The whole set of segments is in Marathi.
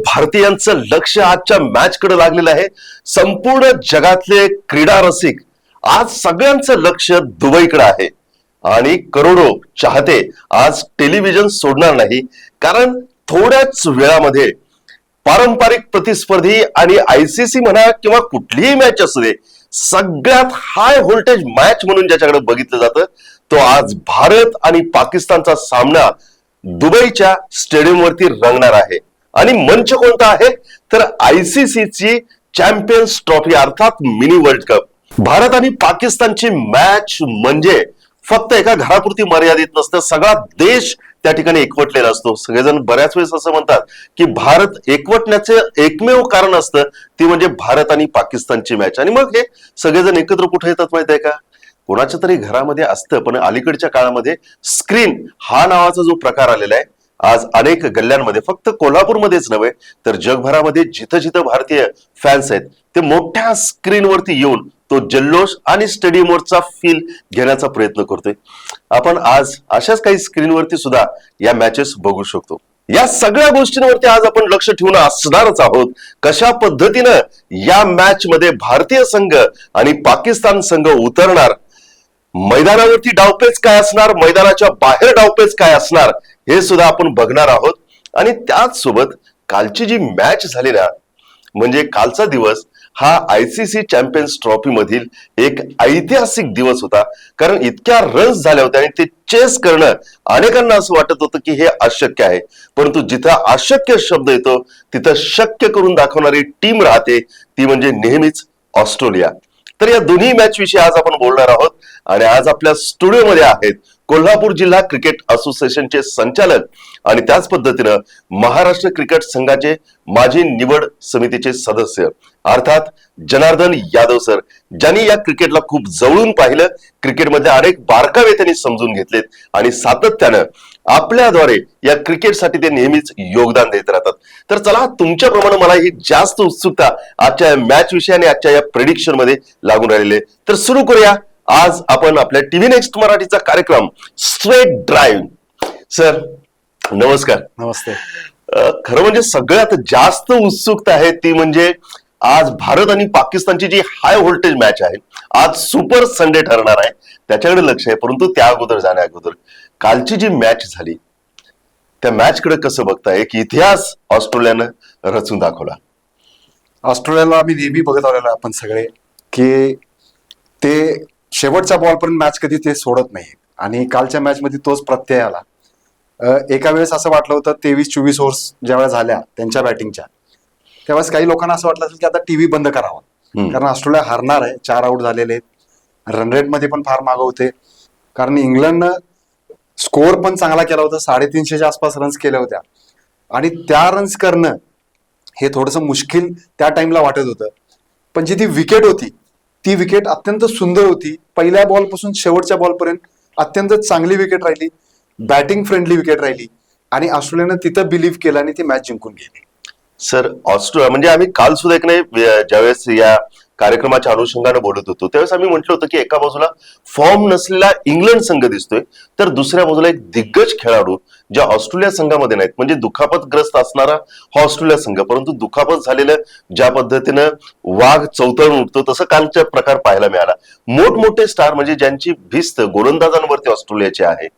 भारतीयांचं लक्ष आजच्या मॅच कडे लागलेलं आहे. संपूर्ण जगातले क्रीडा रसिक आज सगळ्यांचं लक्ष दुबईकडे आहे आणि करोडो चाहते आज टेलिव्हिजन सोडणार नाही, कारण थोड्याच वेळामध्ये पारंपरिक प्रतिस्पर्धी आणि आयसीसी म्हणा किंवा कुठलीही मॅच असू दे, सगळ्यात हाय व्होल्टेज मॅच म्हणून ज्याच्याकडे बघितलं जातं तो आज भारत आणि पाकिस्तानचा सामना दुबईच्या स्टेडियमवरती रंगणार आहे. आणि मंच कोणता आहे तर आयसीसीची चॅम्पियन्स ट्रॉफी अर्थात मिनी वर्ल्ड कप. भारत आणि पाकिस्तानची मॅच म्हणजे फक्त एका घरापुरती मर्यादित नसतं, सगळा देश त्या ठिकाणी एकवटलेला असतो. सगळेजण बऱ्याच वेळेस असं म्हणतात की भारत एकवटण्याचं एकमेव कारण असतं ती म्हणजे भारत आणि पाकिस्तानची मॅच. आणि मग हे सगळेजण एकत्र कुठे येतात माहित आहे का? कोणाच्या तरी घरामध्ये असतं, पण अलीकडच्या काळामध्ये स्क्रीन हा नावाचा जो प्रकार आलेला आहे आज अनेक गल्ल्यांमध्ये, फक्त कोल्हापूरमध्येच नव्हे तर जगभरामध्ये जिथं जिथं भारतीय फॅन्स आहेत ते मोठ्या स्क्रीनवरती येऊन तो जल्लोष आणि स्टेडियमवरचा फील घेण्याचा प्रयत्न करतोय. आपण आज अशाच काही स्क्रीनवरती सुद्धा या मॅचेस बघू शकतो. या सगळ्या गोष्टींवरती आज आपण लक्ष ठेवून असणारच आहोत. कशा पद्धतीनं या मॅच मध्ये भारतीय संघ आणि पाकिस्तान संघ उतरणार, मैदानावरती डावपेच काय असणार, मैदानाच्या बाहेर डावपेच काय असणार, हे सुद्धा आपण बघणार आहोत. आणि त्याच सोबत कालची जी मॅच झाली ना, म्हणजे कालचा दिवस हा आयसीसी चॅम्पियन्स ट्रॉफी मधील एक ऐतिहासिक दिवस होता. कारण इतक्या रन्स झाल्या होत्या आणि ते चेस करणं अनेकांना असं वाटत होतं की हे अशक्य आहे, परंतु जिथं अशक्य शब्द येतो तिथं शक्य करून दाखवणारी टीम राहते, ती म्हणजे नेहमीच ऑस्ट्रेलिया. तर या दोन्ही मॅच विषयी आज आपण बोलणार आहोत. आणि आज आपल्या स्टुडिओमध्ये आहेत कोल्हापूर जिल्हा क्रिकेट असोसिएशनचे संचालक आणि त्याच पद्धतीनं महाराष्ट्र क्रिकेट संघाचे माजी निवड समितीचे सदस्य अर्थात जनार्दन यादव सर, ज्यांनी या क्रिकेटला खूप जवळून पाहिलं, क्रिकेटमध्ये अनेक बारकावे त्यांनी समजून घेतलेत आणि सातत्यानं आपल्याद्वारे या क्रिकेटसाठी ते नेहमीच योगदान देत राहतात. तर चला, तुमच्याप्रमाणे मला ही जास्त उत्सुकता आजच्या मॅच विषयी आणि आजच्या या प्रेडिक्शन मध्ये लागून राहिलेले. तर सुरू करूया आज आपण आपल्या टीव्ही नेक्स्ट मराठीचा कार्यक्रम स्ट्रेट ड्राईव्ह. सर नमस्कार. नमस्ते. खरं म्हणजे सगळ्यात जास्त उत्सुकता आहे ती म्हणजे आज भारत आणि पाकिस्तानची जी हाय व्होल्टेज मॅच आहे, आज सुपर संडे ठरणार आहे, त्याच्याकडे लक्ष आहे. परंतु त्या अगोदर जाण्या अगोदर कालची जी मॅच झाली त्या मॅच कडे कसं बघताय? एक इतिहास ऑस्ट्रेलियानं रचून दाखवला. ऑस्ट्रेलियाला आम्ही नेहमी बघत आलेलो आपण सगळे की ते शेवटच्या बॉलपर्यंत मॅच कधी ते सोडत नाही, आणि कालच्या मॅच मध्ये तोच प्रत्यय आला. एका वेळेस असं वाटलं होतं 23-24 ओव्हर्स ज्यावेळेस झाल्या त्यांच्या बॅटिंगच्या, त्यावेळेस काही लोकांना असं वाटलं असेल की आता टीव्ही बंद करावा, कारण ऑस्ट्रेलिया हारणार आहे. 4 आऊट झालेले आहेत, रन रेट मध्ये पण फार मागं होते, कारण इंग्लंडनं स्कोअर पण चांगला केला होता, 350च्या आसपास रन्स केल्या होत्या, आणि त्या रन्स करणं हे थोडंसं मुश्किल त्या टाइमला वाटत होतं. पण जी ती विकेट होती ती विकेट अत्यंत सुंदर होती. पहिल्या बॉल पासून शेवटच्या बॉलपर्यंत अत्यंत चांगली विकेट राहिली, बॅटिंग फ्रेंडली विकेट राहिली, आणि ऑस्ट्रेलियानं तिथं बिलीव्ह केलं आणि ती मॅच जिंकून गेली. सर ऑस्ट्रेलिया म्हणजे आम्ही काल सुद्धा एक नाही, ज्यावेळेस या कार्यक्रमाच्या अनुषंगाने बोलत होतो त्यावेळेस आम्ही म्हटलं होतं की एका बाजूला फॉर्म नसलेला इंग्लंड संघ दिसतोय, तर दुसऱ्या बाजूला एक दिग्गज खेळाडू ज्या ऑस्ट्रेलिया संघामध्ये नाहीत, म्हणजे दुखापतग्रस्त असणारा हा ऑस्ट्रेलिया संघ, परंतु दुखापत झालेलं ज्या पद्धतीनं वाघ चौतळून उठतो तसं कालचा प्रकार पाहायला मिळाला. मोठमोठे स्टार म्हणजे ज्यांची भिस्त गोलंदाजांवरती ऑस्ट्रेलियाची आहे,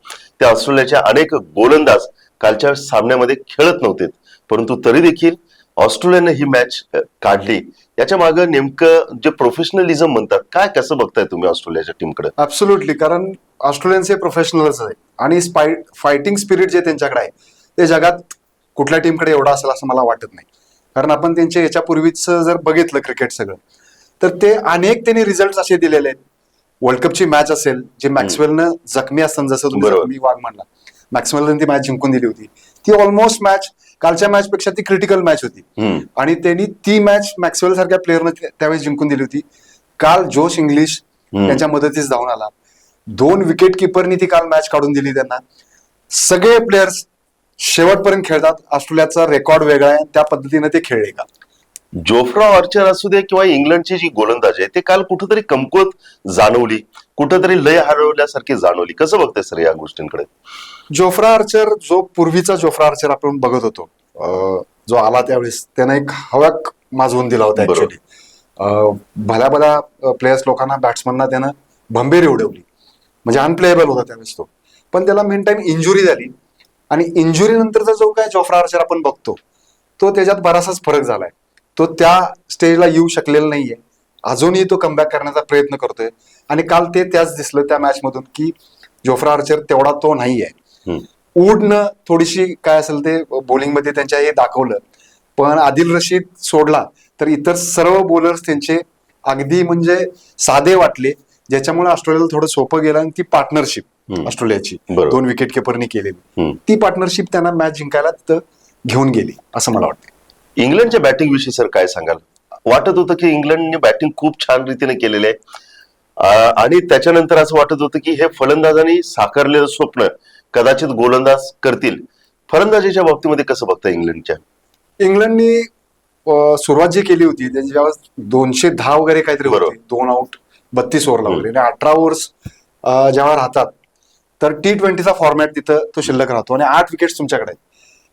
त्या ऑस्ट्रेलियाच्या अनेक गोलंदाज कालच्या सामन्यामध्ये खेळत नव्हते, परंतु तरी देखील ऑस्ट्रेलियाने ही मॅच काढली. याच्या मागे नेमकं जे प्रोफेशनलिझम म्हणतात, काय कसं बघताय तुम्ही ऑस्ट्रेलियाच्या टीमकडे? ऍब्सोल्युटली, कारण ऑस्ट्रेलियन्स हे प्रोफेशनल्स आहे आणि फायटिंग स्पिरिट जे त्यांच्याकडे आहे ते जगात कुठल्या टीमकडे एवढं असेल असं मला वाटत नाही. कारण आपण त्यांच्या याच्यापूर्वीच जर बघितलं क्रिकेट सगळं, तर ते अनेक त्यांनी रिझल्ट असे दिलेले आहेत. वर्ल्ड कपची मॅच असेल जे मॅक्सवेलनं जखमी असताना, जसं तुम्ही वाघ म्हणला, मॅक्सवेलनं ती मॅच जिंकून दिली होती, ती ऑलमोस्ट मॅच कालच्या मॅच पेक्षा ती क्रिटिकल मॅच होती, आणि त्यांनी ती मॅच मॅक्सवेल सारख्या प्लेअरनं त्यावेळेस जिंकून दिली होती. काल जोश इंग्लिश त्यांच्या मदतीस धावून आला, 2 विकेट किपरनी ती काल मॅच काढून दिली त्यांना. सगळे प्लेयर्स शेवटपर्यंत खेळतात, ऑस्ट्रेलियाचा रेकॉर्ड वेगळा आहे, त्या पद्धतीने ते खेळले. का जोफ्रा आर्चर असू दे किंवा इंग्लंडची जी गोलंदाज आहे ते काल कुठेतरी कमकुवत जाणवली, कुठेतरी लय हरवल्यासारखी जाणवली. कसं बघताय सर या गोष्टींकडे? जोफ्रा आर्चर, जो पूर्वीचा जोफ्रा आर्चर आपण बघत होतो, जो आला त्यावेळेस त्यानं एक हवाक माजवून दिला होता बरोबर. ऍक्च्युली. भल्या भल्या प्लेयर्स लोकांना बॅट्समनना त्यानं भंबेरी उडवली, म्हणजे अनप्लेएबल होता त्यावेळेस तो. पण त्याला मेन टाइम इंजुरी झाली, आणि इंजुरी नंतरचा जो काय जोफ्रा आर्चर आपण बघतो तो त्याच्यात बराचसाच फरक झालाय. तो त्या स्टेजला येऊ शकलेला नाहीये. अजूनही तो कमबॅक करण्याचा प्रयत्न करतोय, आणि काल ते त्याच दिसलं त्या मॅच मधून की जोफ्रा आर्चर तेवढा तो नाहीये. वूडनं थोडीशी काय असेल ते bowling मध्ये त्यांच्या हे दाखवलं, पण आदिल रशीद सोडला तर इतर सर्व बॉलर्स त्यांचे अगदी म्हणजे साधे वाटले, ज्याच्यामुळे ऑस्ट्रेलियाला थोडं सोपं गेलं. आणि ती पार्टनरशिप ऑस्ट्रेलियाची बरोबर. 2 विकेट किपरनी केलेली, ती पार्टनरशिप त्यांना मॅच जिंकायला तिथं घेऊन गेली असं मला वाटतं. इंग्लंडच्या बॅटिंग विषयी सर काय सांगाल? वाटत होतं की इंग्लंडने बॅटिंग खूप छान रीतीने केलेली आहे, आणि त्याच्यानंतर असं वाटत होतं की हे फलंदाजांनी साकारलेलं स्वप्न कदाचित गोलंदाज करतील. फलंदाजीच्या बाबतीमध्ये कसं बघता इंग्लंडच्या? इंग्लंडनी सुरुवात जी केली होती त्याची ज्यावेळेस 210 वगैरे काहीतरी बरोबर. होते, 2 आउट 32 ओव्हरला वगैरे, आणि 18 ओव्हर्स जेव्हा राहतात तर T20चा फॉर्मॅट तिथं तो शिल्लक राहतो, आणि 8 विकेट्स तुमच्याकडे आहेत.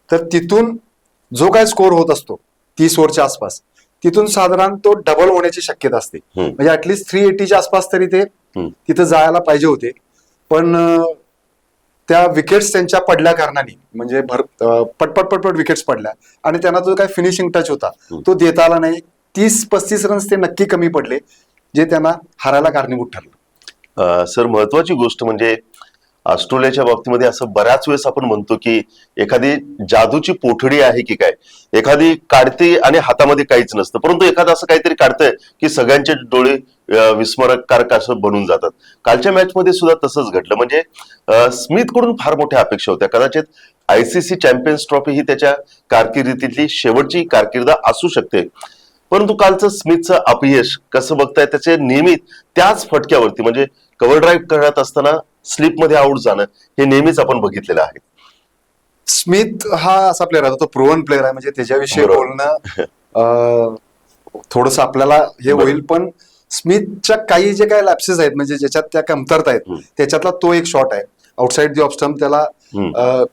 तर तिथून जो काय स्कोर होत असतो 30 ओव्हरच्या आसपास, तिथून साधारण तो डबल होण्याची शक्यता असते. म्हणजे ऍटलीस्ट 380च्या आसपास तरी ते तिथं जायला पाहिजे होते. पण त्या विकेट्स त्यांच्या पडल्या कारणाने, म्हणजे पटपट पटपट विकेट्स पडल्या, आणि त्यांना जो काय फिनिशिंग टच होता तो देता आला नाही. 30-35 रन्स ते नक्की कमी पडले, जे त्यांना हारायला कारणीभूत ठरलं. सर, महत्वाची गोष्ट म्हणजे ऑस्ट्रेलियाच्या बाबतीमध्ये असं बऱ्याच वेळेस आपण म्हणतो की एखादी जादूची पोथडी आहे की काय, एखादी काढते आणि हातामध्ये काहीच नसतं, परंतु एखादं असं काहीतरी काढतंय की सगळ्यांचे डोळे विस्मरकारक असं बनून जातात. कालच्या मॅच मध्ये सुद्धा तसंच घडलं. म्हणजे स्मिथ कडून फार मोठ्या अपेक्षा होत्या. कदाचित ICC चॅम्पियन्स ट्रॉफी ही त्याच्या कारकिर्दीतली शेवटची कारकीर्द असू शकते, परंतु कालचं स्मिथचं अपयश कसं बघताय? त्याचे नेहमी त्याच फटक्यावरती, म्हणजे कव्हर ड्राईव्ह करत असताना स्लिप मध्ये आउट जाणं हे नेहमीच आपण बघितलेलं आहे. स्मिथ हा असा प्लेअर आहे, तो प्रूव्हन प्लेअर आहे, म्हणजे त्याच्याविषयी बरोबर. बोलणं थोडस आपल्याला हे होईल. पण स्मिथच्या काही जे काही लॅप्सेस आहेत, म्हणजे ज्याच्यात त्या कमतरता आहेत, त्याच्यातला तो एक शॉट आहे आउटसाइड दी ऑफ स्टंप. त्याला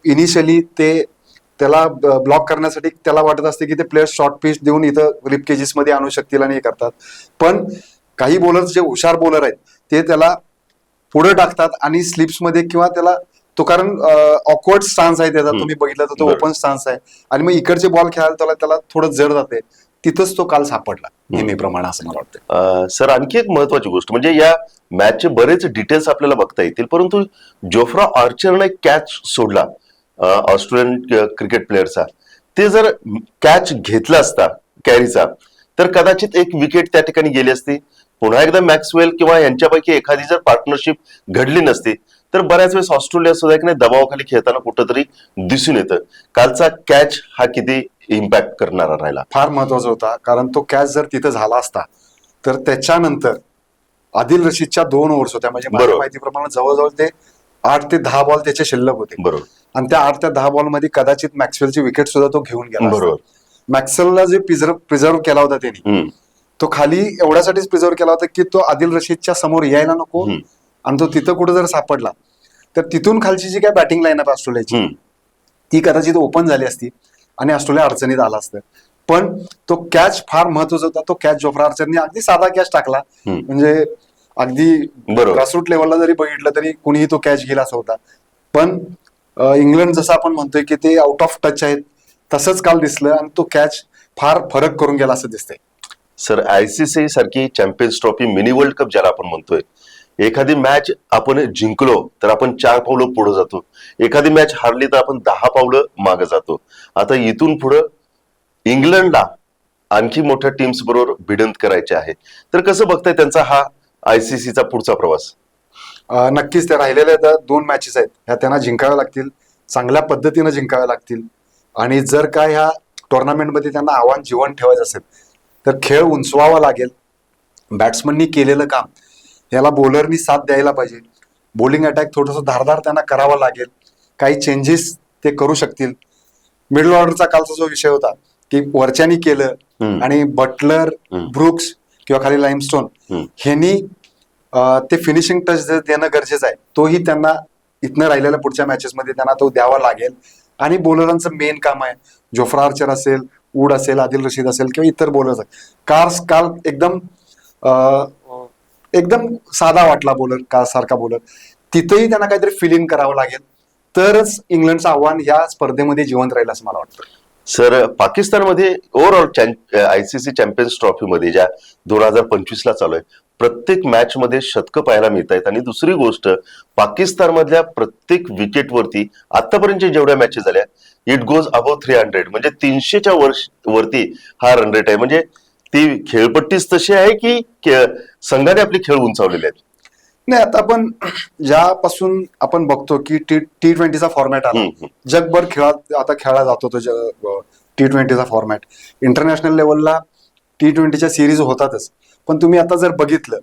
इनिशियली त्याला ब्लॉक करण्यासाठी त्याला वाटत असते की ते प्लेयर शॉर्ट पिच देऊन इथं रिप केजेस मध्ये आणू शकतील आणि हे करतात. पण काही बॉलर्स जे हुशार बॉलर आहेत ते त्याला पुढे टाकतात आणि स्लिप्स मध्ये, किंवा त्याला तो कारण ऑकवर्ड स्टान्स आहे त्याचा, तुम्ही बघितलं तर तो ओपन स्टान्स आहे, आणि मग इकडचे बॉल खेळायला त्याला थोडं जड जाते. तिथंच तो काल सापडला नेहमीप्रमाणे असं मला वाटतं. सर, आणखी एक महत्वाची गोष्ट म्हणजे या मॅचचे बरेच डिटेल्स आपल्याला बघता येतील, परंतु जोफ्रा आर्चरने कॅच सोडला ऑस्ट्रेलियन क्रिकेट प्लेअरचा. ते जर कॅच घेतला असता कॅरीचा तर कदाचित एक विकेट त्या ठिकाणी गेली असती. पुन्हा एकदा मॅक्सवेल किंवा यांच्यापैकी एखादी जर पार्टनरशिप घडली नसती तर बऱ्याच वेळेस ऑस्ट्रेलिया सुद्धा एक नाही दबावाखाली खेळताना कुठंतरी दिसून येतं. कालचा कॅच हा किती इम्पॅक्ट करणारा राहिला? फार महत्वाचा होता, कारण तो कॅच जर तिथं झाला असता तर त्याच्यानंतर आदिल रशीदच्या 2 ओव्हर्स होत्या, म्हणजे माझ्या माहितीप्रमाणे जवळजवळ ते 8 ते 10 बॉल त्याचे शिल्लक होते. बरोबर. आणि त्या 8 ते 10 बॉल मध्ये कदाचित मॅक्सवेलची विकेट सुद्धा तो घेऊन गेला. बरोबर. मॅक्सवेलला जे प्रिझर्व केला होता त्यांनी, तो खाली एवढ्यासाठीच प्रिझर्व केला होता की तो आदिल रशीदच्या समोर यायला नको, आणि तो तिथं कुठे जर सापडला तर तिथून खालची जी काय बॅटिंग लाईन आहे ऑस्ट्रेलियाची ती कदाचित ओपन झाली असती आणि ऑस्ट्रेलिया अडचणीत आला असतं. पण तो कॅच फार महत्वाचा होता. तो कॅच जोफ्रा आर्चरने अगदी साधा कॅच टाकला, म्हणजे अगदी ग्रासरूट लेवलला जरी बघितलं तरी कुणीही तो कॅच गेला असा होता. पण इंग्लंड जसं आपण म्हणतोय की ते आउट ऑफ टच आहेत तसंच काल दिसलं, आणि तो कॅच फार फरक करून गेला असं दिसतंय. सर, ICC सारखी champions trophy, mini world cup ज्याला आपण म्हणतोय, एखादी मॅच आपण जिंकलो तर आपण 4 पावलं पुढे जातो, एखादी मॅच हारली तर आपण 10 पावलं मागे जातो. आता इथून पुढे इंग्लंडला आणखी मोठ्या टीम्स बरोबर भिडंत करायचे आहे, तर कसं बघताय त्यांचा हा ICCचा पुढचा प्रवास? नक्कीच त्या राहिलेल्या 2 मॅचेस आहेत ह्या त्यांना जिंकाव्या लागतील, चांगल्या पद्धतीनं जिंकाव्या लागतील. आणि जर काय ह्या टुर्नामेंटमध्ये त्यांना आव्हान जीवन ठेवायचं असेल तर खेळ उंचवावा लागेल. बॅट्समननी केलेलं काम याला बॉलरनी साथ द्यायला पाहिजे. बॉलिंग अटॅक थोडंसं धारदार त्यांना करावा लागेल. काही चेंजेस ते करू शकतील. मिडल ऑर्डरचा कालचा जो विषय होता की वरच्यानी केलं आणि बटलर, ब्रुक्स किंवा खाली लाईमस्टोन ह्यांनी ते फिनिशिंग टच देणं गरजेचं आहे. तोही त्यांना इथनं राहिलेल्या पुढच्या मॅचेसमध्ये त्यांना तो द्यावा लागेल. आणि बॉलरांचं मेन काम आहे. जोफ्रा आर्चर असेल, वूड असेल, आदिल रशीद असेल किंवा इतर बॉलर काल एकदम एकदम साधा वाटला बॉलर, कार सारखा बॉलर. तिथेही त्यांना काहीतरी फिल इन करावं लागेल, तरच इंग्लंडचं आव्हान या स्पर्धेमध्ये जिवंत राहील असं मला वाटतं. सर, पाकिस्तानमध्ये ओव्हरऑल आयसीसी चॅम्पियन्स ट्रॉफीमध्ये ज्या 2025 ला चालू आहे, प्रत्येक मॅच मध्ये शतकं पाहायला मिळत आहेत. आणि दुसरी गोष्ट, पाकिस्तानमधल्या प्रत्येक विकेटवरती आतापर्यंत जेवढ्या मॅचेस झाल्या, इट गोज अबव 300, म्हणजे 300च्या वरती हा रन रेट आहे. म्हणजे ती खेळपट्टीच तशी आहे की संघाने आपले खेळ उंचावलेले आहेत. नाही, आता आपण ज्यापासून आपण बघतो की T20चा फॉर्मॅट आला, जगभर आता खेळला जातो तो T20चा फॉर्मॅट. इंटरनॅशनल लेवलला T20च्या सिरीज होतातच, पण तुम्ही आता जर बघितलं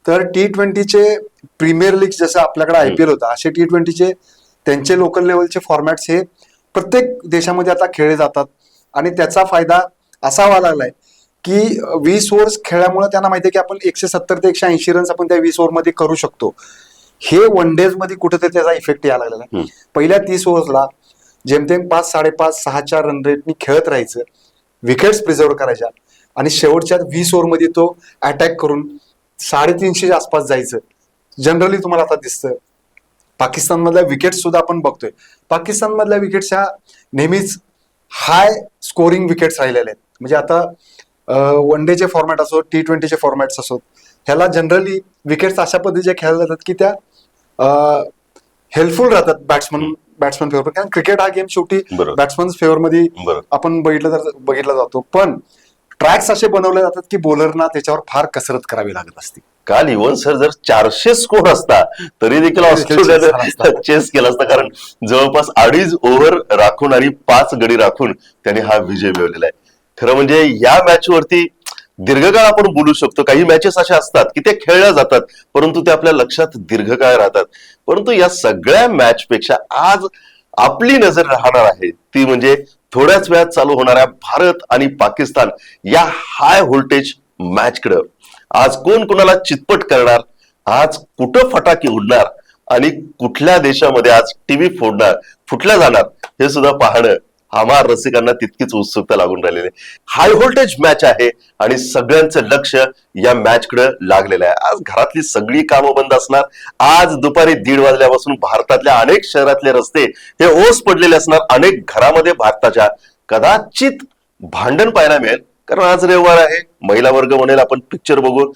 तर T20चे प्रीमियर लीग जसं आपल्याकडे IPL होता, असे T20चे त्यांचे लोकल लेवलचे फॉर्मॅट्स हे प्रत्येक देशामध्ये आता खेळले जातात. आणि त्याचा फायदा असा व्हायला लागलाय की 20 ओव्हर्स खेळल्यामुळे त्यांना माहिती आहे की आपण 170 ते 180 रन्स आपण त्या 20 ओव्हरमध्ये करू शकतो. हे वन डेज मध्ये कुठेतरी त्याचा इफेक्ट यायला लागलेला आहे. पहिल्या 30 ओव्हर्सला जेमतेम 5, 5.5, 6च्या रन रेटनी खेळत राहायचं, विकेट्स प्रिझर्व्ह करायच्या, आणि शेवटच्या 20 ओव्हरमध्ये तो अटॅक करून 350च्या आसपास जायचं. जनरली तुम्हाला आता दिसतं पाकिस्तानमधल्या विकेट्स सुद्धा आपण बघतोय. पाकिस्तानमधल्या विकेट्स ह्या नेहमीच हाय स्कोरिंग विकेट्स राहिलेल्या आहेत. म्हणजे आता वन डेचे फॉर्मॅट असो, T20चे फॉर्मॅट्स असो, ह्याला जनरली विकेट्स अशा पद्धतीचे खेळल्या जातात की त्या हेल्पफुल राहतात बॅट्समन फेवर. कारण क्रिकेट हा गेम शेवटी बॅट्समन फेवर मध्ये आपण बघितला जातो. पण ट्रॅक्स असे बनवले जातात की बॉलरना त्याच्यावर फार कसरत करावी लागत असते. काल इव्हन सर जर 400 स्कोर असता तरी देखील ऑस्ट्रेलियाने चेस केला असता, कारण जवळपास 2.5 ओव्हर राखून आणि 5 गडी राखून त्याने हा विजय मिळवलेला आहे. खरं म्हणजे या मॅच वरती दीर्घकाळ आपण बोलू शकतो. काही मॅचेस अशा असतात की ते खेळल्या जातात परंतु ते आपल्या लक्षात दीर्घकाळ राहतात. परंतु या सगळ्या मॅच पेक्षा आज आपली नजर राहणार आहे ती म्हणजे थोड्याच वेळात चालू होणाऱ्या भारत आणि पाकिस्तान या हाय व्होल्टेज मॅच कडे. आज कोण कोणाला चितपट करणार, आज कुठं फटाके उडणार आणि कुठल्या देशामध्ये आज टीव्ही फुटल्या जाणार, हे सुद्धा पाहणं आम्हा रसिकांना तितकीच उत्सुकता लागून राहिलेली आहे. हाय व्होल्टेज मॅच आहे आणि सगळ्यांचं लक्ष या मॅच कडे लागलेलं आहे. आज घरातली सगळी कामं बंद असणार. आज दुपारी 1:30 वाजल्यापासून भारतातल्या अनेक शहरातले रस्ते हे ओस पडलेले असणार. अनेक घरामध्ये भारताच्या कदाचित भांडण पाहायला मिळेल, कारण आज रविवार आहे. महिला वर्ग म्हणेल आपण पिक्चर बघू,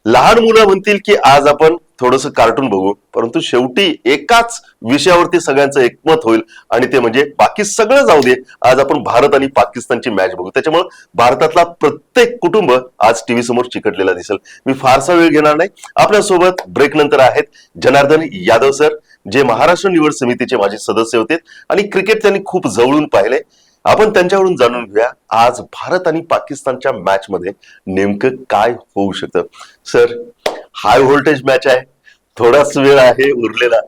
लहान मुलं म्हणतील की आज आपण थोडंसं कार्टून बघू. परंतु शेवटी एकाच विषयावरती सगळ्यांचं एकमत होईल आणि ते म्हणजे बाकी सगळं जाऊ दे, आज आपण भारत आणि पाकिस्तानची मॅच बघू. त्याच्यामुळे भारतातला प्रत्येक कुटुंब आज टीव्ही समोर चिकटलेला दिसेल. मी फारसा वेळ घेणार नाही. आपल्यासोबत ब्रेक नंतर आहेत जनार्दन यादव सर, जे महाराष्ट्र निवड समितीचे माजी सदस्य होते आणि क्रिकेट त्यांनी खूप जवळून पाहिले. आपण त्यांच्याकडून जाणून घेऊया आज भारत आणि पाकिस्तानच्या मॅच मध्ये नेमकं काय होऊ शकतं. सर, हाय व्होल्टेज मॅच आहे, थोडाच वेळ आहे उरलेला.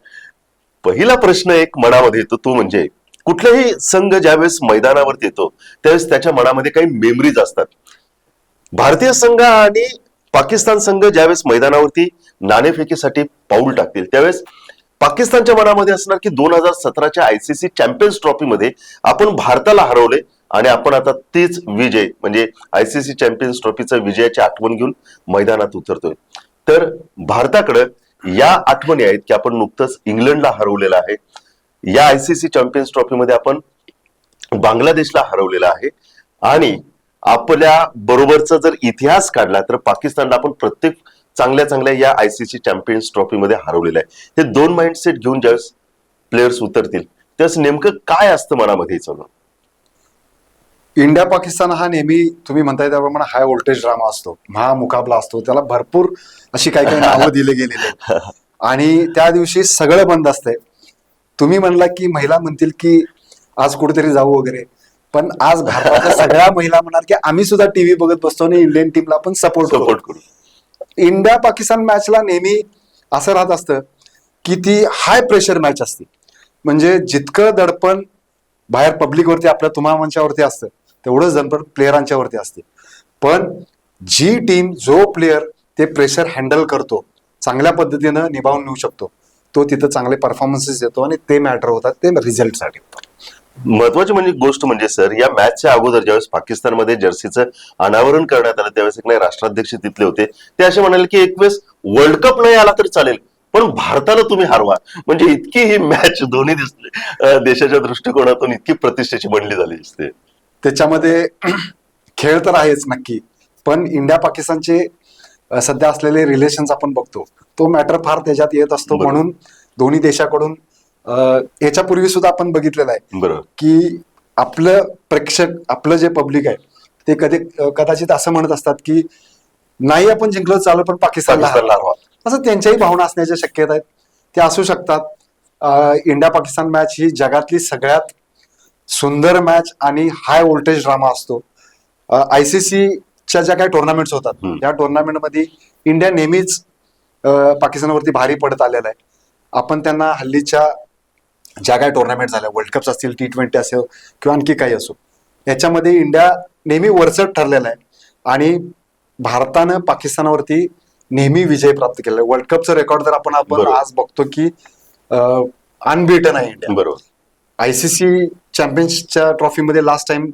पहिला प्रश्न एक मनामध्ये येतो तो म्हणजे कुठलाही संघ ज्यावेळेस मैदानावरती येतो त्यावेळेस त्याच्या मनामध्ये काही मेमरीज असतात. भारतीय संघ आणि पाकिस्तान संघ ज्यावेळेस मैदानावरती नाणेफेकीसाठी पाऊल टाकतील त्यावेळेस पाकिस्तानच्या मनामध्ये असणार की 2017च्या आयसीसी चॅम्पियन्स ट्रॉफी मध्ये आपण भारताला हरवले आणि आपण आता तेच विजय म्हणजे आयसीसी चॅम्पियन्स ट्रॉफीचा विजयाची आठवण घेऊन मैदानात उतरतोय. तर भारताकडे या आठवणी आहेत की आपण नुकतंच इंग्लंडला हरवलेलं आहे. या आयसीसी चॅम्पियन्स ट्रॉफी मध्ये आपण बांगलादेशला हरवलेला आहे. आणि आपल्या बरोबरचा जर इतिहास काढला तर पाकिस्तानला आपण प्रत्येक चांगल्या या आयसीसी चॅम्पियन्स ट्रॉफी मध्ये हरवलेलं आहे. हे दोन माइंडसेट घेऊन ज्यावेळेस प्लेयर्स उतरतील त्यावेळेस नेमकं काय असतं मनामध्ये चालू? इंडिया पाकिस्तान हा नेहमी तुम्ही म्हणताय त्याप्रमाणे हाय व्होल्टेज ड्रामा असतो, महामुकाबला असतो. त्याला भरपूर अशी काही नावं दिले गेलेले आणि त्या दिवशी सगळं बंद असतंय. तुम्ही म्हणला की महिला म्हणतील की आज कुठेतरी जाऊ वगैरे, पण आज भारताच्या सगळ्या महिला म्हणणार की आम्ही सुद्धा टीव्ही बघत बसतो आणि इंडियन टीमला आपण सपोर्ट करू. इंडिया पाकिस्तान मॅचला नेहमी असं राहत असतं की ती हाय प्रेशर मॅच असते. म्हणजे जितकं दडपण बाहेर पब्लिकवरती आपल्या तुम्हा मंचावरती असतं तेवढंच दडपण प्लेयरांच्या वरती असते. पण जी टीम जो प्लेयर ते प्रेशर हँडल करतो, चांगल्या पद्धतीनं निभावून नेऊ शकतो, तो तिथं चांगले परफॉर्मन्सेस देतो आणि ते मॅटर होतात, ते रिझल्टसाठी होतात. महत्वाची म्हणजे गोष्ट म्हणजे सर, या मॅचच्या अगोदर ज्यावेळेस पाकिस्तानमध्ये जर्सीचं अनावरण करण्यात आलं त्यावेळेस एक नाही राष्ट्राध्यक्ष तिथले होते, ते असे म्हणाले की एक वेळेस वर्ल्ड कप नाही आला तर चालेल पण भारताला तुम्ही हरवा. म्हणजे इतकी ही मॅच दोन्ही देशाच्या दृष्टिकोनातून इतकी प्रतिष्ठेची बनली झाली दिसते. त्याच्यामध्ये खेळ तर आहेच नक्की, पण इंडिया पाकिस्तानचे सध्या असलेले रिलेशन्स आपण बघतो, तो मॅटर फार त्याच्यात येत असतो. बरोबर. म्हणून दोन्ही देशाकडून याच्यापूर्वी सुद्धा आपण बघितलेलं आहे बरोबर. की आपलं प्रेक्षक, आपलं जे पब्लिक आहे ते कदाचित असं म्हणत असतात की नाही आपण जिंकलो चालू पण पाकिस्तानला हरवा. असं त्यांच्याही भावना असण्याच्या शक्यता आहेत, ते असू शकतात. इंडिया पाकिस्तान मॅच ही जगातली सगळ्यात सुंदर मॅच आणि हाय व्होल्टेज ड्रामा असतो. आयसीसीच्या ज्या काही टुर्नामेंट्स होतात त्या टुर्नामेंटमध्ये इंडिया नेहमीच पाकिस्तानवरती भारी पडत आलेला आहे. आपण त्यांना हल्लीच्या ज्या काही टुर्नामेंट झाल्या, वर्ल्ड कप्स असतील, T20 असेल किंवा आणखी काही असो, याच्यामध्ये इंडिया नेहमी वरचढ ठरलेला आहे आणि भारतानं पाकिस्तानावरती नेहमी विजय प्राप्त केलेला आहे. वर्ल्ड कपचं रेकॉर्ड जर आपण बरोबर. आज बघतो की अनबीटन आहे इंडिया. बरोबर. आयसीसी चॅम्पियन्सच्या ट्रॉफीमध्ये लास्ट टाइम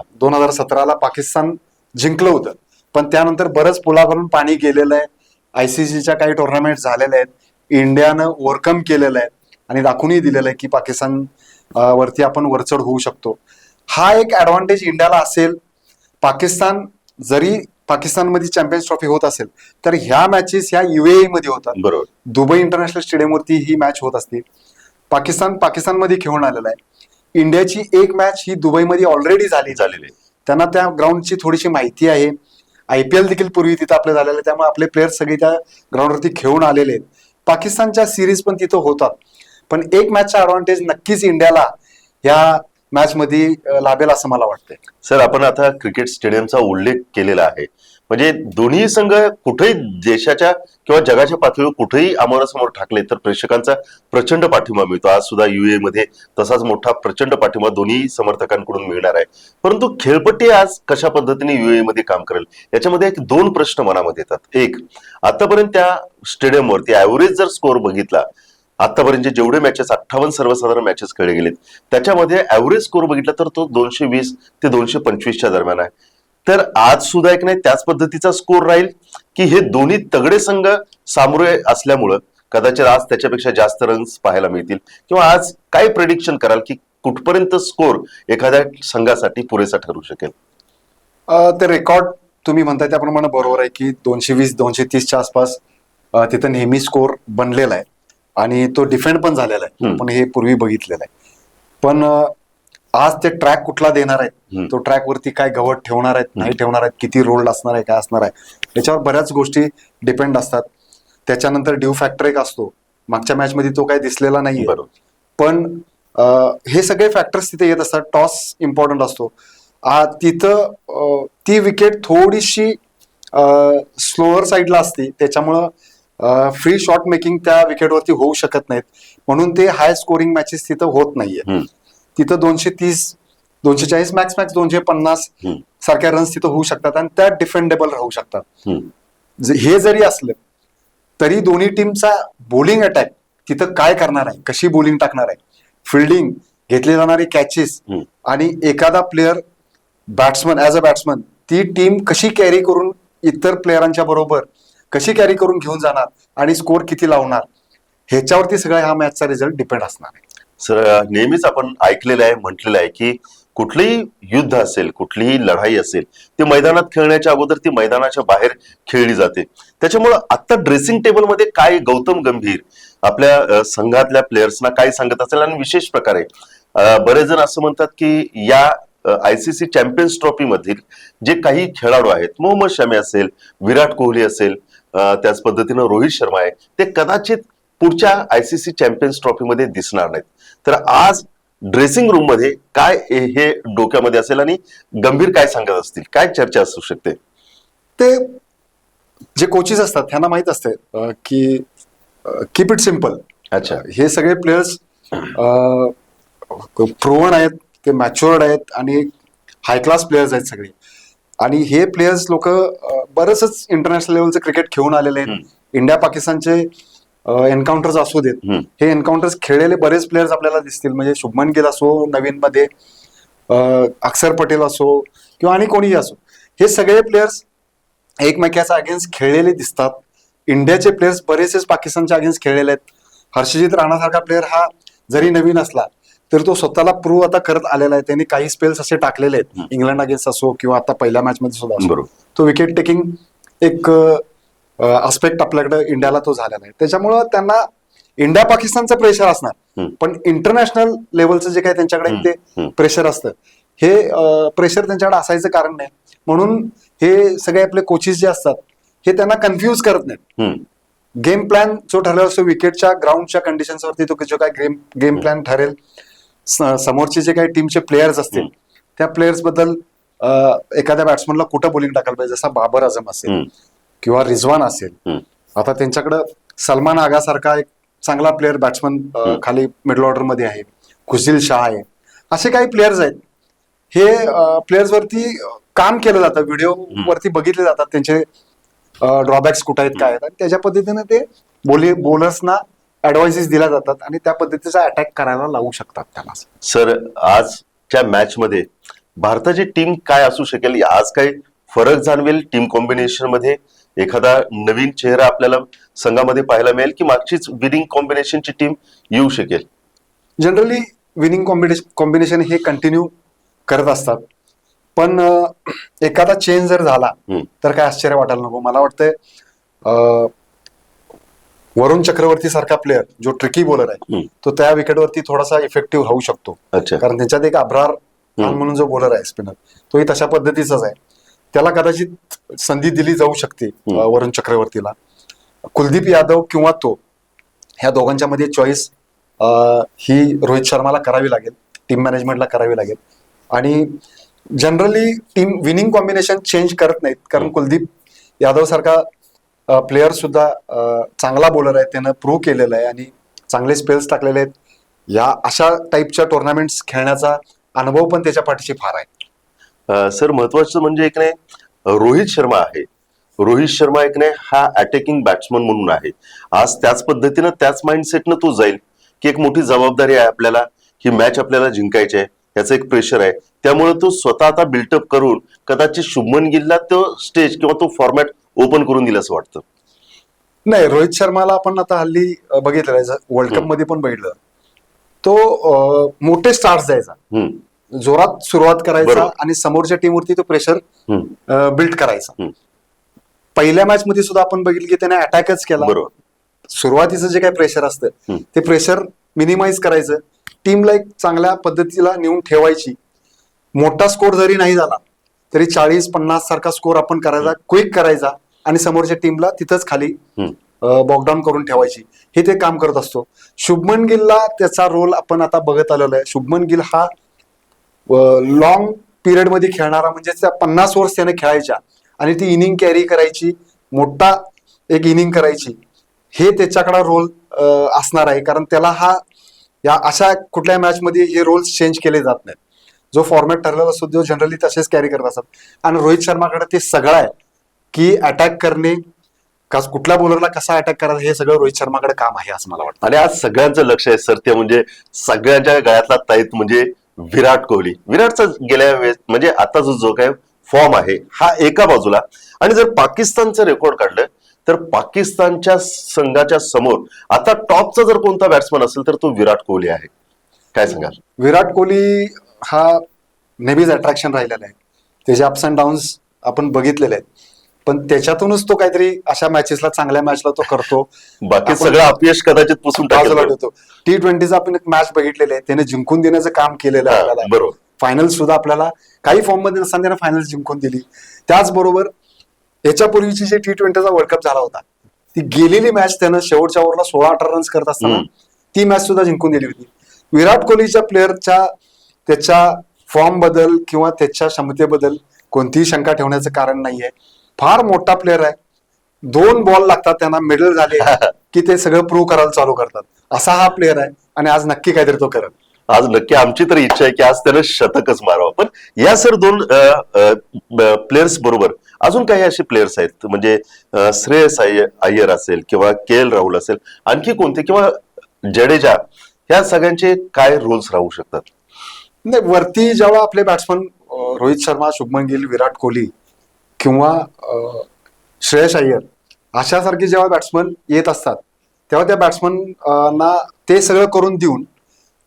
2017ला पाकिस्तान जिंकलं होतं, पण त्यानंतर बरंच पुलावरून पाणी गेलेलं आहे. आयसीसीच्या काही टुर्नामेंट झालेल्या आहेत, इंडियानं ओव्हरकम केलेलं आहे आणि दाखवूनही दिलेलं आहे की पाकिस्तान वरती आपण वरचढ होऊ शकतो. हा एक ऍडव्हान्टेज इंडियाला असेल. पाकिस्तानमध्ये चॅम्पियन्स ट्रॉफी होत असेल तर ह्या मॅचेस ह्या UAE मध्ये होतात. बरोबर. दुबई इंटरनॅशनल स्टेडियमवरती ही मॅच होत असते. पाकिस्तानमध्ये खेळून आलेला आहे. इंडियाची एक मॅच ही दुबईमध्ये ऑलरेडी झालेली आहे. त्यांना त्या ग्राउंडची थोडीशी माहिती आहे. IPL देखील पूर्वी तिथं आपले झालेले आहे, त्यामुळे आपले प्लेयर्स सगळे त्या ग्राउंडवरती खेळून आलेले आहेत. पाकिस्तानच्या सिरीज पण तिथं होतात, पण एक मॅचचा ऍडव्हान्टेज नक्कीच इंडियाला या मॅच मध्ये लाभेल असं मला वाटतंय. सर, आपण आता क्रिकेट स्टेडियमचा उल्लेख केलेला आहे, म्हणजे दोन्ही संघ कुठेही देशाच्या किंवा जगाच्या पातळीवर कुठेही आमोरासमोर ठाकले तर प्रेक्षकांचा प्रचंड पाठिंबा मिळतो. आज सुद्धा UAE मध्ये तसाच मोठा प्रचंड पाठिंबा दोन्ही समर्थकांकडून मिळणार आहे. परंतु खेळपट्टी आज कशा पद्धतीने UAE मध्ये काम करेल याच्यामध्ये एक दोन प्रश्न मनामध्ये येतात. एक, आतापर्यंत त्या स्टेडियमवरती ऍव्हरेज जर स्कोर बघितला, आतापर्यंत जेवढे मॅचेस 58 सर्वसाधारण मॅचेस खेळले गेलेत त्याच्यामध्ये ऍव्हरेज स्कोर बघितला तर तो 220 ते 225च्या दरम्यान आहे. तर आज सुद्धा एक नाही त्याच पद्धतीचा स्कोर राहील की हे दोन्ही तगडे संघ सामोरे असल्यामुळं कदाचित आज त्याच्यापेक्षा जास्त रन्स पाहायला मिळतील, किंवा आज काय प्रेडिक्शन कराल की कुठपर्यंत स्कोर एखाद्या संघासाठी पुरेसा ठरू शकेल? ते रेकॉर्ड तुम्ही म्हणताय त्याप्रमाणे बरोबर आहे की 220-230च्या आसपास तिथं नेहमी स्कोर बनलेला आहे आणि तो डिफेंड पण झालेला आहे. पण हे पूर्वी बघितलेलं आहे. पण आज ते ट्रॅक कुठला देणार आहेत, तो ट्रॅक वरती काय गवत ठेवणार आहेत, नाही ठेवणार आहेत, किती रोल्ड असणार आहे, काय असणार आहे, याच्यावर बऱ्याच गोष्टी डिपेंड असतात. त्याच्यानंतर ड्यू फॅक्टर एक असतो, मागच्या मॅच मध्ये तो काही दिसलेला नाही. पण हे सगळे फॅक्टर्स तिथे येत असतात. टॉस इम्पॉर्टंट असतो तिथं. ती विकेट थोडीशी स्लोअर साईडला असते, त्याच्यामुळं फ्री शॉट मेकिंग त्या विकेटवरती होऊ शकत नाहीत, म्हणून ते हाय स्कोरिंग मॅचेस तिथं होत नाहीये. तिथं 230-240 मॅक्स 250 सारख्या रन्स तिथं होऊ शकतात आणि त्या डिफेंडेबल राहू शकतात. हे जरी असलं तरी दोन्ही टीमचा बॉलिंग अटॅक तिथं काय करणार आहे, कशी बॉलिंग टाकणार आहे, फिल्डिंग, घेतली जाणारी कॅचेस आणि एखादा प्लेअर ऍज अ बॅट्समन ती टीम कशी कॅरी करून इतर प्लेयरांच्या बरोबर कशी कॅरी करून घेऊन जाणार आणि स्कोर किती लावणार, ह्याच्यावरती सगळा हा मॅचचा रिझल्ट डिपेंड असणार आहे. सर, नेहमीच आपण ऐकलेलं आहे, म्हटलेलं आहे की कुठलंही युद्ध असेल, कुठलीही लढाई असेल, ती मैदानात खेळण्याच्या अगोदर ती मैदानाच्या बाहेर खेळली जाते. त्याच्यामुळं आता ड्रेसिंग टेबलमध्ये काय गौतम गंभीर आपल्या संघातल्या प्लेयर्सना काय सांगत असेल, आणि विशेष प्रकारे बरेच जण असं म्हणतात की या ICC चॅम्पियन्स ट्रॉफी मधील जे काही खेळाडू आहेत, मोहम्मद शमी असेल, विराट कोहली असेल, त्याच पद्धतीनं रोहित शर्मा आहे, ते कदाचित पुढच्या ICC चॅम्पियन्स ट्रॉफी मध्ये दिसणार नाहीत. तर आज ड्रेसिंग रूम मध्ये काय हे डोक्यामध्ये असेल आणि गंभीर काय सांगत असतील, काय चर्चा असू शकते? ते जे कोचेस असतात त्यांना माहित असते की कीप इट सिम्पल. अच्छा, हे सगळे प्लेयर्स प्रोवन आहेत, ते मॅच्युअर्ड आहेत आणि हाय क्लास प्लेयर्स आहेत सगळे. आणि हे प्लेयर्स लोक बरंच इंटरनॅशनल लेवलचं क्रिकेट खेळून आलेले आहेत. इंडिया पाकिस्तानचे एन्काउंटर्स असू देत, हम्म. हे एन्काउंटर्स खेळलेले बरेच प्लेयर्स आपल्याला दिसतील. म्हणजे शुभमन गिल असो, नवीन मध्ये अक्षर पटेल असो किंवा आणि कोणीही असो, हे सगळे प्लेयर्स एकमेकाच्या अगेन्स्ट खेळलेले दिसतात. इंडियाचे प्लेयर्स बरेचसे पाकिस्तानच्या अगेन्स्ट खेळलेले आहेत. हर्षजित राणासारखा प्लेअर हा जरी नवीन असला तर तो स्वतःला प्रूव्ह आता करत आलेला आहे. त्यांनी काही स्पेल्स असे टाकलेले आहेत, इंग्लंड अगेन्स्ट असो किंवा आता पहिल्या मॅच मध्ये सुद्धा असो. बरोबर. तो विकेट टेकिंग एक आस्पेक्ट आपल्याकडे इंडियाला तो झालेला आहे. त्याच्यामुळं त्यांना इंडिया पाकिस्तानचं प्रेशर असणार, पण इंटरनॅशनल लेवलचं जे काही त्यांच्याकडे ते प्रेशर असतं, हे प्रेशर त्यांच्याकडे असायचं कारण नाही. म्हणून हे सगळे आपले कोचेस जे असतात हे त्यांना कन्फ्युज करत नाहीत. गेम प्लॅन जो ठरलेला असतो विकेटच्या ग्राउंडच्या कंडिशन्सवरती, तो जो काय गेम प्लॅन ठरेल, समोरचे जे काही टीमचे प्लेयर्स असतील त्या प्लेयर्स बद्दल एखाद्या बॅट्समनला कुठं बॉलिंग टाकायला पाहिजे, जसा बाबर आझम असेल किंवा रिझवान असेल. आता त्यांच्याकडं सलमान आगा सारखा एक चांगला प्लेअर बॅट्समन खाली मिडल ऑर्डर मध्ये आहे, खुशील शाह आहे, असे काही प्लेयर्स आहेत. हे प्लेयर्स वरती काम केलं जातं, व्हिडिओ वरती बघितले जातात त्यांचे ड्रॉबॅक्स कुठे आहेत, काय आहेत, आणि त्याच्या पद्धतीने ते बॉलर्सना ऍडवाइसेस दिल्या जातात आणि त्या पद्धतीचा अटॅक करायला लावू शकतात त्यांना. सर, आजच्या मॅच मध्ये भारताची टीम काय असू शकेल? आज काही फरक जाणवेल टीम कॉम्बिनेशन मध्ये? एखादा नवीन चेहरा आपल्याला संघामध्ये पाहायला मिळेल की मागचीच विनिंग कॉम्बिनेशनची टीम येऊ शकेल? जनरली विनिंग कॉम्बिनेशन हे कंटिन्यू करत असतात, पण एखादा चेंज जर झाला तर काय आश्चर्य वाटायला नको. मला वाटतंय वरुण चक्रवर्ती सारखा प्लेअर जो ट्रिकी बॉलर आहे, तो त्या विकेटवरती थोडासा इफेक्टिव्ह राहू शकतो. कारण त्यांच्यात एक अब्रार खान म्हणून जो बॉलर आहे स्पिनर, तोही तशा पद्धतीचाच आहे. त्याला कदाचित संधी दिली जाऊ शकते वरुण चक्रवर्तीला. कुलदीप यादव किंवा तो, ह्या दोघांच्या मध्ये चॉईस ही रोहित शर्माला करावी लागेल, टीम मॅनेजमेंटला करावी लागेल. आणि generally team winning combination change करत नाहीत, कारण कुलदीप यादव सारखा प्लेअर सुद्धा चांगला बॉलर आहे, त्यानं प्रूव्ह केलेलं आहे आणि चांगले स्पेल्स टाकलेले आहेत. या अशा टाईपच्या टुर्नामेंट्स खेळण्याचा अनुभव पण त्याच्या पाठीशी फार आहे. सर, महत्वाचं म्हणजे एक नाही, रोहित शर्मा आहे. रोहित शर्मा एक नाही हा अटॅकिंग बॅट्समन म्हणून आहे. आज त्याच पद्धतीनं त्याच माइंडसेटनं तो जाईल की एक मोठी जबाबदारी आहे आपल्याला, ही मॅच आपल्याला जिंकायची आहे, याचं एक प्रेशर आहे. त्यामुळे तो स्वतः आता बिल्टअप करून कदाचित शुभमन गिलला तो स्टेज किंवा तो फॉर्मॅट ओपन करून दिला असं वाटतं. नाही, रोहित शर्माला आपण आता हल्ली बघितलं आहे, वर्ल्ड कप मध्ये पण बघितलं, तो मोठे स्टार्ट द्यायचा, जोरात सुरुवात करायचा आणि समोरच्या टीमवरती तो प्रेशर बिल्ड करायचा. पहिल्या मॅच मध्ये सुद्धा आपण बघितलं की त्याने अटॅकच केला. सुरुवातीचं जे काही प्रेशर असतं ते प्रेशर मिनिमाइज करायचं, टीमला एक चांगल्या पद्धतीला नेऊन ठेवायची. मोठा स्कोर जरी नाही झाला तरी 40-50 सारखा स्कोर आपण करायचा, क्विक करायचा आणि समोरच्या टीमला तिथंच खाली बॉकडाऊन करून ठेवायची. हे ते काम करत असतो. शुभमन गिलला त्याचा रोल आपण आता बघत आलेलो आहे. शुभमन गिल हा लॉंग पिरियड मध्ये खेळणारा, म्हणजे त्या 50 ओव्हर्स त्याने खेळायच्या आणि ती इनिंग कॅरी करायची, मोठा एक इनिंग करायची, हे त्याच्याकडे रोल असणार आहे. कारण त्याला या अशा कुठल्या मॅच मध्ये हे रोल्स चेंज केले जात नाहीत. जो फॉर्मॅट ठरलेला असतो तो जनरली तसेच कॅरी करत असतात. आणि रोहित शर्माकडे ते सगळं आहे की अटॅक करणे, कुठल्या बॉलरला कसा अटॅक करायचा, हे सगळं रोहित शर्माकडे काम आहे असं मला वाटतं. आणि आज सगळ्यांचं लक्ष आहे सर, ते म्हणजे सगळ्यांच्या गळ्यातला ताईत म्हणजे विराट कोहली. विराटचा गेल्या वेळेस म्हणजे आता जो काय फॉर्म आहे हा एका बाजूला, आणि जर पाकिस्तानचं रेकॉर्ड काढलं तर पाकिस्तानच्या संघाच्या समोर आता टॉपचा जर कोणता बॅट्समन असेल तर तो विराट कोहली आहे. काय सांगाल? विराट कोहली हा नेहमीच अट्रॅक्शन राहिलेला आहे. त्याचे अप्स अँड डाऊन्स आपण बघितलेले आहेत, पण त्याच्यातूनच तो काहीतरी अशा मॅचेसला, चांगल्या मॅचला तो करतो. बाकी सगळं अपयश कदाचित पुसून टाकतो. T20चा आपण एक मॅच बघितलेली आहे, त्याने जिंकून देण्याचं काम केलेलं आहे आपल्याला. बरोबर. फायनल सुद्धा आपल्याला काही फॉर्म मध्ये नसताना त्याने फायनल जिंकून दिली. त्याचबरोबर याच्यापूर्वीची जे T20चा वर्ल्ड कप झाला होता, ती गेलेली मॅच त्यानं शेवटच्या ओव्हरला 16-18 रन्स करत असताना ती मॅच सुद्धा जिंकून दिली होती. विराट कोहलीच्या प्लेअरच्या त्याच्या फॉर्म बद्दल किंवा त्याच्या क्षमतेबद्दल कोणतीही शंका ठेवण्याचं कारण नाहीये. फार मोठा प्लेअर आहे. 2 बॉल लागतात त्यांना, मेडल झाले की ते सगळं प्रूव्ह करायला चालू करतात, असा हा प्लेअर आहे. आणि आज नक्की काहीतरी तो करत. आज नक्की आमची तर इच्छा आहे की आज त्यानं शतकच मारावं. पण या सर 2 प्लेयर्स बरोबर अजून काही असे प्लेयर्स आहेत म्हणजे श्रेयस अय्यर असेल किंवा के एल राहुल असेल, आणखी कोणते किंवा जडेजा, ह्या सगळ्यांचे काय रोल्स राहू शकतात? नाही, वरती जेव्हा आपले बॅट्समन रोहित शर्मा, शुभमन गिल, विराट कोहली किंवा श्रेयस अय्यर अशासारखे जेव्हा बॅट्समन येत असतात तेव्हा त्या बॅट्समन ना ते सगळं करून देऊन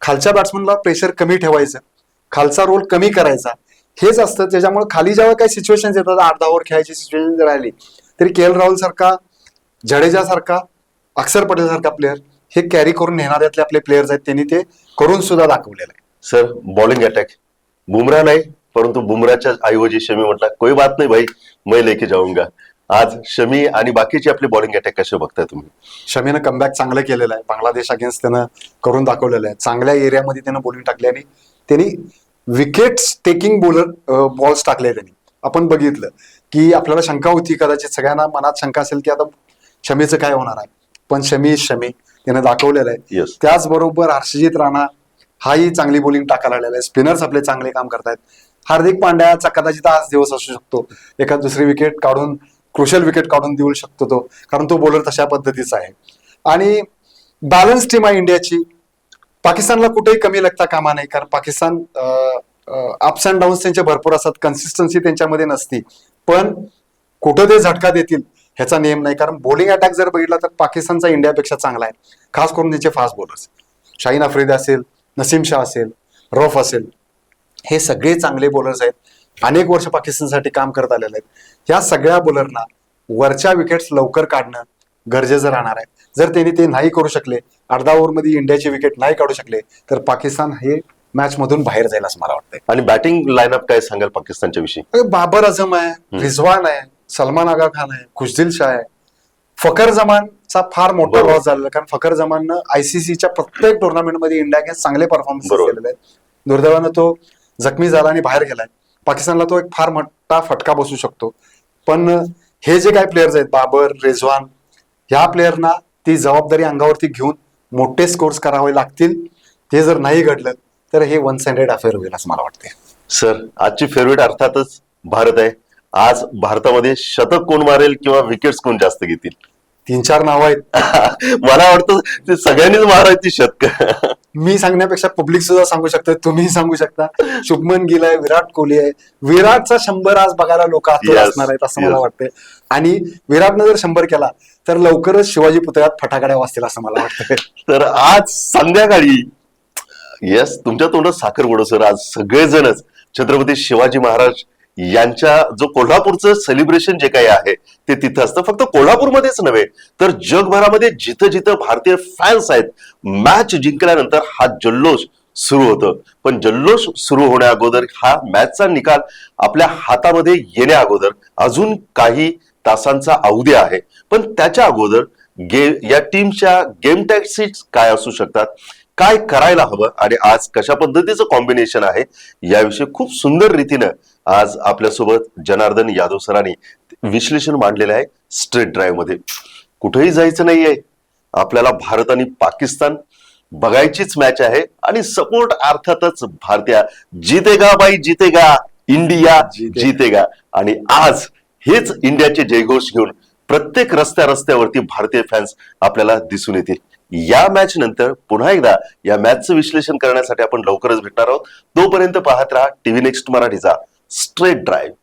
खालच्या बॅट्समनला प्रेशर कमी ठेवायचं, खालचा रोल कमी करायचा, हेच असतं. त्याच्यामुळे खाली जेव्हा काही सिच्युएशन येतात, 8-10 ओव्हर खेळायची सिच्युएशन जर राहिली तरी के एल राहुल सारखा, जडेजा सारखा, अक्षर पटेल सारखा प्लेअर हे कॅरी करून नेणाऱ्यातले आपले प्लेयर्स आहेत, त्यांनी ते करून सुद्धा दाखवलेलं आहे. सर, बॉलिंग अटॅक बुमराह नाही, परंतु बुमराहच्या ऐवजी शमी म्हटला कोई बात नाही भाई, मैं लेके जाऊंगा. आज शमी आणि बाकीचे आपले बॉलिंग अटॅक कसे बघताय तुम्ही? शमीनं कमबॅक चांगलं केलेलं आहे. बांगलादेश अगेन्स्ट त्यानं करून दाखवलेलं आहे. चांगल्या एरियामध्ये त्यानं बॉलिंग टाकली आणि त्यांनी विकेट्स टेकिंग बॉल्स टाकले. त्यांनी आपण बघितलं की आपल्याला शंका होती, कदाचित सगळ्यांना मनात शंका असेल की आता शमीचं काय होणार आहे, पण शमी त्यानं दाखवलेलं आहे. Yes. त्याचबरोबर हर्षजित राणा हाही चांगली बॉलिंग टाकायला लागलेला आहे. स्पिनर्स आपले चांगले काम करतायत. हार्दिक पांड्याचा कदाचित आज दिवस असू शकतो, एखाद दुसरी विकेट काढून, क्रुशियल विकेट काढून देऊ शकतो तो, कारण तो बॉलर तशा पद्धतीचा आहे. आणि बॅलन्स टीम आहे इंडियाची. पाकिस्तानला कुठेही कमी लागता कामा नाही, कारण पाकिस्तान अप्स अँड डाऊन्स त्यांचे भरपूर असतात, कन्सिस्टन्सी त्यांच्यामध्ये नसती, पण कुठं ते झटका देतील ह्याचा नियम नाही. कारण बॉलिंग अटॅक जर बघितला तर पाकिस्तानचा इंडियापेक्षा चांगला आहे, खास करून त्यांचे फास्ट बॉलर्स. शाहीन आफ्रिदी असेल, नसीम शाह असेल, रौफ असेल, हे सगळे चांगले बॉलर्स आहेत. अनेक वर्ष पाकिस्तानसाठी काम करत आलेले आहेत. या सगळ्या बॉलरना वरच्या विकेट्स लवकर काढणं गरजेचं राहणार आहे. जर त्यांनी ते नाही करू शकले, 8-10 ओव्हरमध्ये इंडियाची विकेट नाही काढू शकले, तर पाकिस्तान हे मॅच मधून बाहेर जाईल असं मला वाटतंय. आणि बॅटिंग लाईनअप काय सांगाल पाकिस्तानच्या विषयी? बाबर आझम आहे, रिझवान आहे, सलमान आगा खान आहे, खुशदिल शाह आहे. फखर जमानचा फार मोठा बरोबर. लॉस झालेला, कारण फखर जमाननं ICCच्या प्रत्येक टुर्नामेंटमध्ये इंडिया अगेन्स्ट चांगले परफॉर्मन्स बरोबर. केलेले आहेत. दुर्दैवानं तो जखमी झाला आणि बाहेर गेलाय. पाकिस्तानला तो एक फार मोठा फटका बसू शकतो. पण हे जे काही प्लेयर्स आहेत, बाबर, रिझवान, ह्या प्लेयरना ती जबाबदारी अंगावरती घेऊन मोठे स्कोर्स करावे लागतील. ते जर नाही घडलं तर हे वन साइडेड अफेअर होईल असं मला वाटतंय. सर, आजची फेवरेट अर्थातच भारत आहे. आज भारतामध्ये शतक कोण मारेल किंवा विकेट्स कोण जास्त घेतील? 3-4 नावं आहेत. मला वाटतं ते सगळ्यांनीच मारायची शतक. मी सांगण्यापेक्षा पब्लिक सुद्धा सांगू शकतं, तुम्ही सांगू शकता. शुभमन गिल आहे, विराट कोहली आहे. विराटचा 100 आज बघायला लोक आतुर Yes, असणार आहेत असं yes. मला वाटतंय. आणि विराटनं जर 100 केला तर लवकरच शिवाजी पुतळ्यात फटाकड्या वाजतील असं मला वाटतंय. तर आज संध्याकाळी, येस, तुमच्या तोंडात साखर गोड सर, आज सगळेजणच छत्रपती शिवाजी महाराज यांच्या जो कोल्हापूरचं सेलिब्रेशन जे काही आहे ते तिथं असतं. फक्त कोल्हापूरमध्येच नव्हे तर जगभरामध्ये जिथं जिथं भारतीय फॅन्स आहेत, मॅच जिंकल्यानंतर हा जल्लोष सुरू होतं. पण जल्लोष सुरू होण्या अगोदर, हा मॅचचा निकाल आपल्या हातामध्ये येण्या अगोदर अजून काही तासांचा अवधी आहे. पण त्याच्या अगोदर या टीमच्या गेम टॅक्टिक्स काय असू शकतात, काय करायला हवं आणि आज कशा पद्धतीचं कॉम्बिनेशन आहे, याविषयी खूप सुंदर रीतीनं आज आपल्यासोबत जनार्दन यादव सरांनी विश्लेषण मांडलेलं आहे स्ट्रेट ड्राईव्ह मध्ये. कुठेही जायचं नाहीये, आपल्याला भारत आणि पाकिस्तान बघायचीच मॅच आहे आणि सपोर्ट अर्थातच भारतीय. जितेगा बाई जितेगा, इंडिया जितेगा. आणि आज हेच इंडियाचे जयघोष घेऊन प्रत्येक रस्त्यावरती भारतीय फॅन्स आपल्याला दिसून येतील. या मॅच नंतर पुन्हा एकदा या मॅचचं विश्लेषण करण्यासाठी आपण लवकरच भेटणार आहोत. तोपर्यंत पाहत राहा TV नेक्स्ट मराठीचा स्ट्रेट ड्राईव्ह.